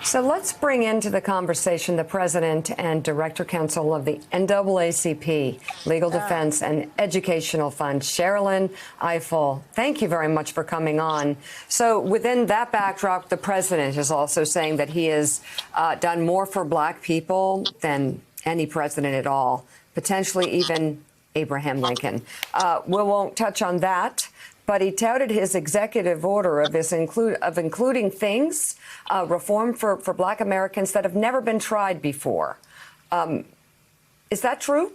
So let's bring into the conversation the president and director counsel of the NAACP, Legal Defense and Educational Fund, Sherrilyn Ifill. Thank you very much for coming on. So within that backdrop, the president is also saying that he has done more for black people than any president at all, potentially even Abraham Lincoln. We won't touch on that. But he touted his executive order of including things, reform for black Americans that have never been tried before. Is that true?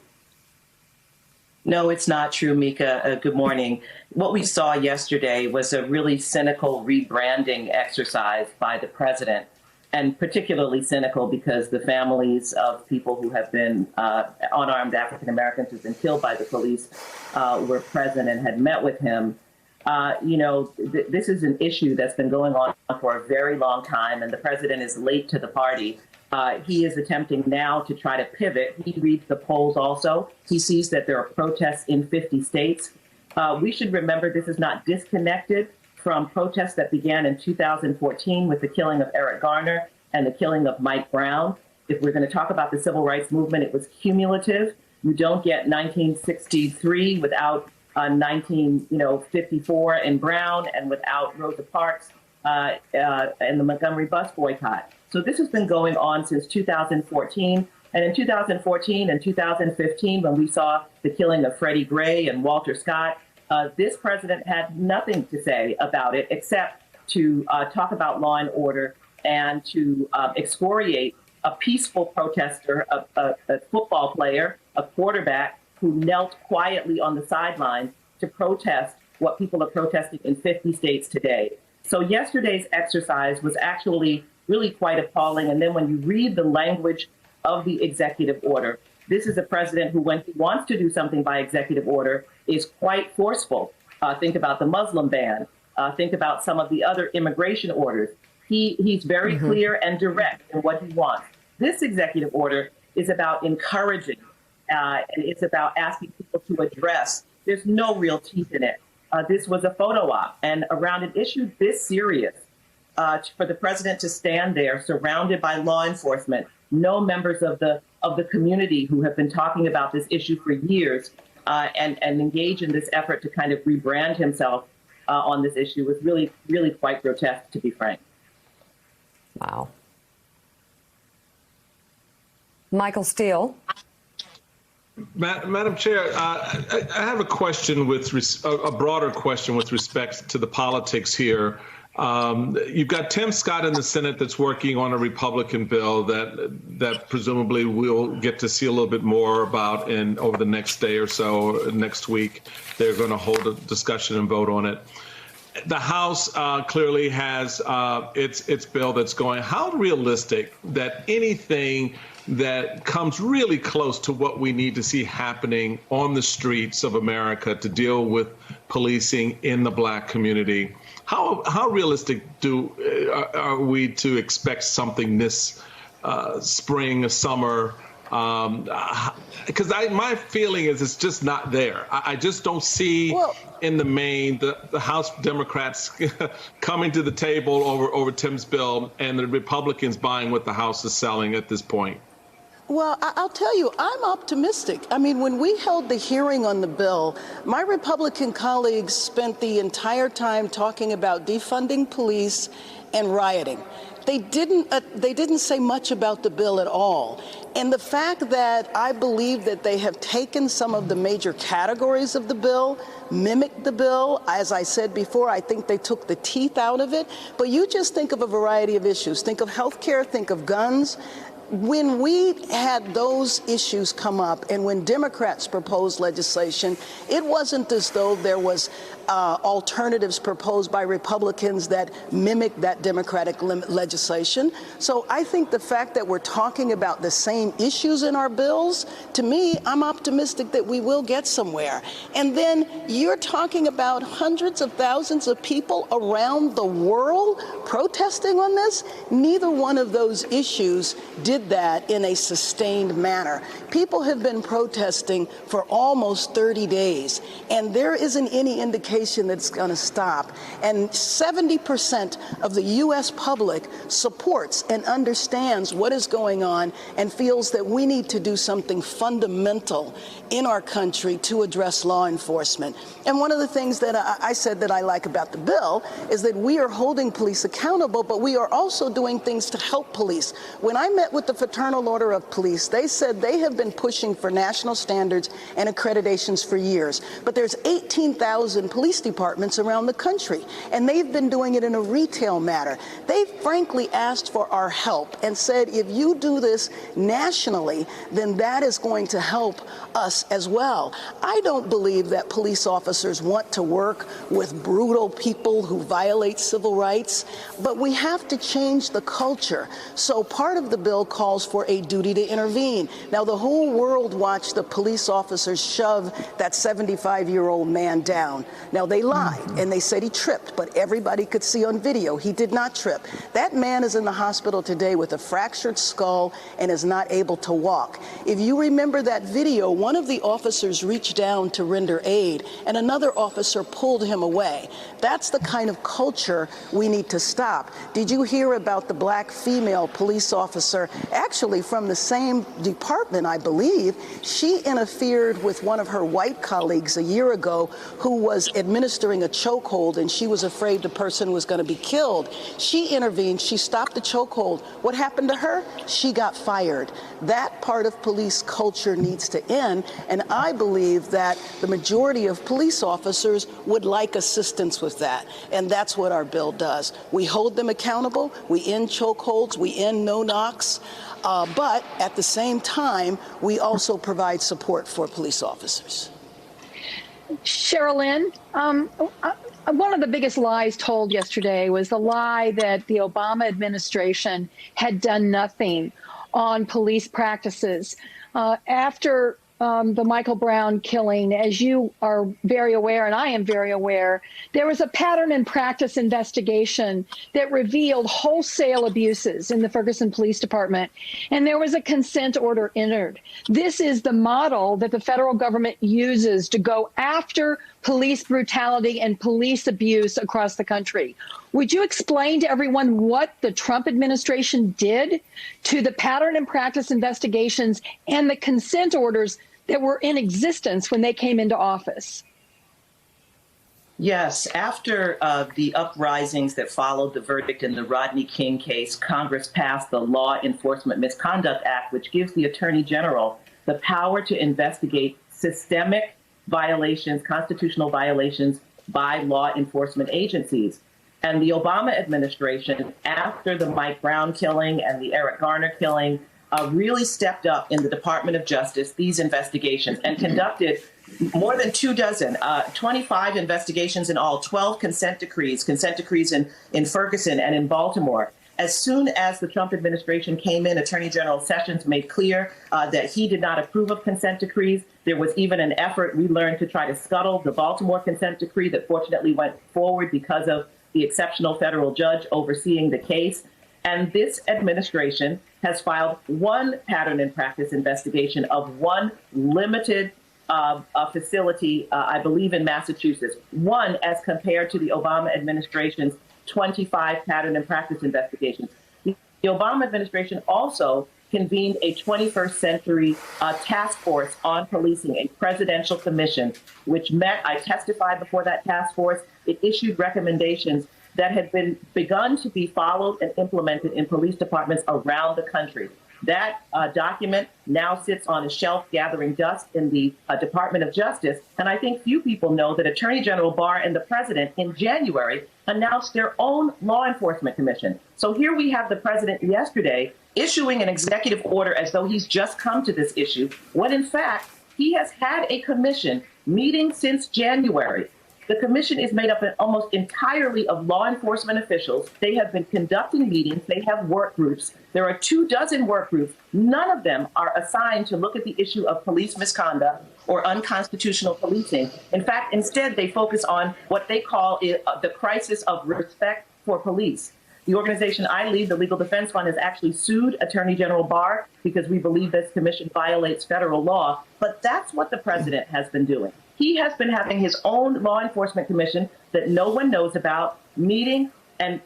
No, it's not true, Mika. Good morning. What we saw yesterday was a really cynical rebranding exercise by the president, and particularly cynical because the families of people who have been unarmed African Americans who've been killed by the police were present and had met with him. This is an issue that's been going on for a very long time, and the president is late to the party. He is attempting now to try to pivot. He reads the polls also. He sees that there are protests in 50 states. We should remember this is not disconnected from protests that began in 2014 with the killing of Eric Garner and the killing of Mike Brown. If we're going to talk about the civil rights movement, it was cumulative. You don't get 1963 without 1954 in Brown and without Rosa Parks and the Montgomery bus boycott. So this has been going on since 2014. And in 2014 and 2015, when we saw the killing of Freddie Gray and Walter Scott, this president had nothing to say about it except to talk about law and order and to excoriate a peaceful protester, a football player, a quarterback, who knelt quietly on the sidelines to protest what people are protesting in 50 states today. So yesterday's exercise was actually really quite appalling. And then when you read the language of the executive order, this is a president who, when he wants to do something by executive order, is quite forceful. Think about the Muslim ban. Think about some of the other immigration orders. He's very clear and direct in what he wants. This executive order is about encouraging and it's about asking people to address. There's no real teeth in it. This was a photo op, and around an issue this serious, for the president to stand there surrounded by law enforcement, no members of the community who have been talking about this issue for years, and engage in this effort to kind of rebrand himself on this issue was really, really quite grotesque, to be frank. Wow. Michael Steele. Madam Chair, I have a question a broader question with respect to the politics here. You've got Tim Scott in the Senate that's working on a Republican bill that presumably we'll get to see a little bit more about over the next day or so. Next week, they're going to hold a discussion and vote on it. The House clearly has its bill that's going. How realistic that anything that comes really close to what we need to see happening on the streets of America to deal with policing in the black community, how realistic are we to expect something this spring, summer? Because my feeling is it's just not there. I just don't see in the main the House Democrats coming to the table over Tim's bill and the Republicans buying what the House is selling at this point. Well, I'll tell you, I'm optimistic. I mean, when we held the hearing on the bill, my Republican colleagues spent the entire time talking about defunding police and rioting. They didn't say much about the bill at all. And the fact that I believe that they have taken some of the major categories of the bill, mimicked the bill, as I said before, I think they took the teeth out of it. But you just think of a variety of issues. Think of health care, think of guns. When we had those issues come up and when Democrats proposed legislation, it wasn't as though there was alternatives proposed by Republicans that mimic that Democratic legislation. So I think the fact that we're talking about the same issues in our bills, to me, I'm optimistic that we will get somewhere. And then you're talking about hundreds of thousands of people around the world protesting on this. Neither one of those issues did did that in a sustained manner. People have been protesting for almost 30 days, and there isn't any indication that it's going to stop. And 70% of the U.S. public supports and understands what is going on and feels that we need to do something fundamental in our country to address law enforcement. And one of the things that I said that I like about the bill is that we are holding police accountable, but we are also doing things to help police. When I met with the Fraternal Order of Police, they said they have been pushing for national standards and accreditations for years. But there's 18,000 police departments around the country, and they've been doing it in a retail manner. They frankly asked for our help and said, if you do this nationally, then that is going to help us as well. I don't believe that police officers want to work with brutal people who violate civil rights, but we have to change the culture. So part of the bill calls for a duty to intervene. Now, the whole world watched the police officers shove that 75-year-old man down. Now, they lied, and they said he tripped, but everybody could see on video he did not trip. That man is in the hospital today with a fractured skull and is not able to walk. If you remember that video, one of the officers reached down to render aid, and another officer pulled him away. That's the kind of culture we need to stop. Did you hear about the black female police officer, actually from the same department, I believe? She interfered with one of her white colleagues a year ago who was administering a chokehold, and she was afraid the person was going to be killed. She intervened. She stopped the chokehold. What happened to her? She got fired. That part of police culture needs to end, and I believe that the majority of police officers would like assistance with that, and that's what our bill does. We hold them accountable, we end chokeholds, we end no-knocks, but at the same time, we also provide support for police officers. Sherilyn, one of the biggest lies told yesterday was the lie that the Obama administration had done nothing on police practices. After the Michael Brown killing, as you are very aware, and I am very aware, there was a pattern and practice investigation that revealed wholesale abuses in the Ferguson Police Department, and there was a consent order entered. This is the model that the federal government uses to go after police brutality and police abuse across the country. Would you explain to everyone what the Trump administration did to the pattern and practice investigations and the consent orders that were in existence when they came into office? Yes, after the uprisings that followed the verdict in the Rodney King case, Congress passed the Law Enforcement Misconduct Act, which gives the Attorney General the power to investigate systemic violations, constitutional violations by law enforcement agencies. And the Obama administration, after the Mike Brown killing and the Eric Garner killing, really stepped up in the Department of Justice these investigations and conducted more than 25 investigations in all, 12 consent decrees in Ferguson and in Baltimore. As soon as the Trump administration came in, Attorney General Sessions made clear that he did not approve of consent decrees. There was even an effort, we learned, to try to scuttle the Baltimore consent decree that fortunately went forward because of the exceptional federal judge overseeing the case. And this administration has filed one pattern and practice investigation of one limited facility, I believe in Massachusetts, one as compared to the Obama administration's 25 pattern and practice investigations. The Obama administration also convened a 21st century task force on policing, a presidential commission, which met. I testified before that task force. It issued recommendations that had been begun to be followed and implemented in police departments around the country. That document now sits on a shelf gathering dust in the Department of Justice. And I think few people know that Attorney General Barr and the president in January announced their own law enforcement commission. So here we have the president yesterday issuing an executive order as though he's just come to this issue, when in fact he has had a commission meeting since January. The commission is made up almost entirely of law enforcement officials. They have been conducting meetings. They have work groups. There are 24 work groups. None of them are assigned to look at the issue of police misconduct or unconstitutional policing. In fact, instead, they focus on what they call the crisis of respect for police. The organization I lead, the Legal Defense Fund, has actually sued Attorney General Barr because we believe this commission violates federal law. But that's what the president has been doing. He has been having his own law enforcement commission that no one knows about, meeting and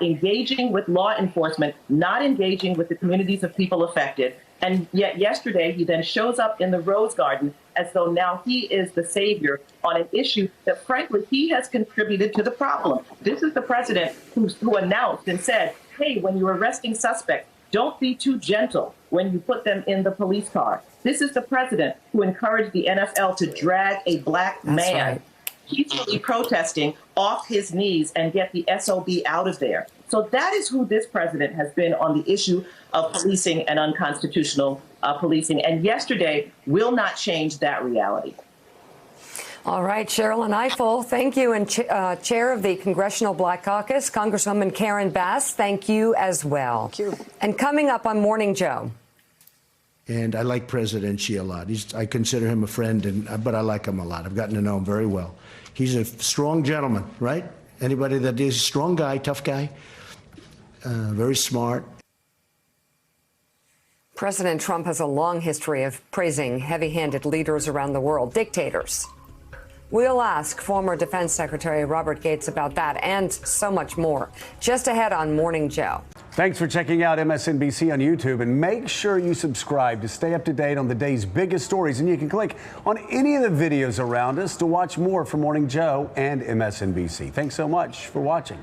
engaging with law enforcement, not engaging with the communities of people affected. And yet yesterday, he then shows up in the Rose Garden as though now he is the savior on an issue that, frankly, he has contributed to the problem. This is the president who announced and said, hey, when you're arresting suspects, don't be too gentle when you put them in the police car. This is the president who encouraged the NFL to drag a black man peacefully protesting off his knees and get the SOB out of there. So that is who this president has been on the issue of policing and unconstitutional policing. And yesterday will not change that reality. All right, Sherrilyn Ifill, thank you. And chair of the Congressional Black Caucus, Congresswoman Karen Bass, thank you as well. Thank you. And coming up on Morning Joe. And I like President Xi a lot. I consider him a friend, but I like him a lot. I've gotten to know him very well. He's a strong gentleman, right? Anybody that is a strong guy, tough guy, very smart. President Trump has a long history of praising heavy-handed leaders around the world, dictators. We'll ask former Defense Secretary Robert Gates about that and so much more. Just ahead on Morning Joe. Thanks for checking out MSNBC on YouTube, and make sure you subscribe to stay up to date on the day's biggest stories. And you can click on any of the videos around us to watch more from Morning Joe and MSNBC. Thanks so much for watching.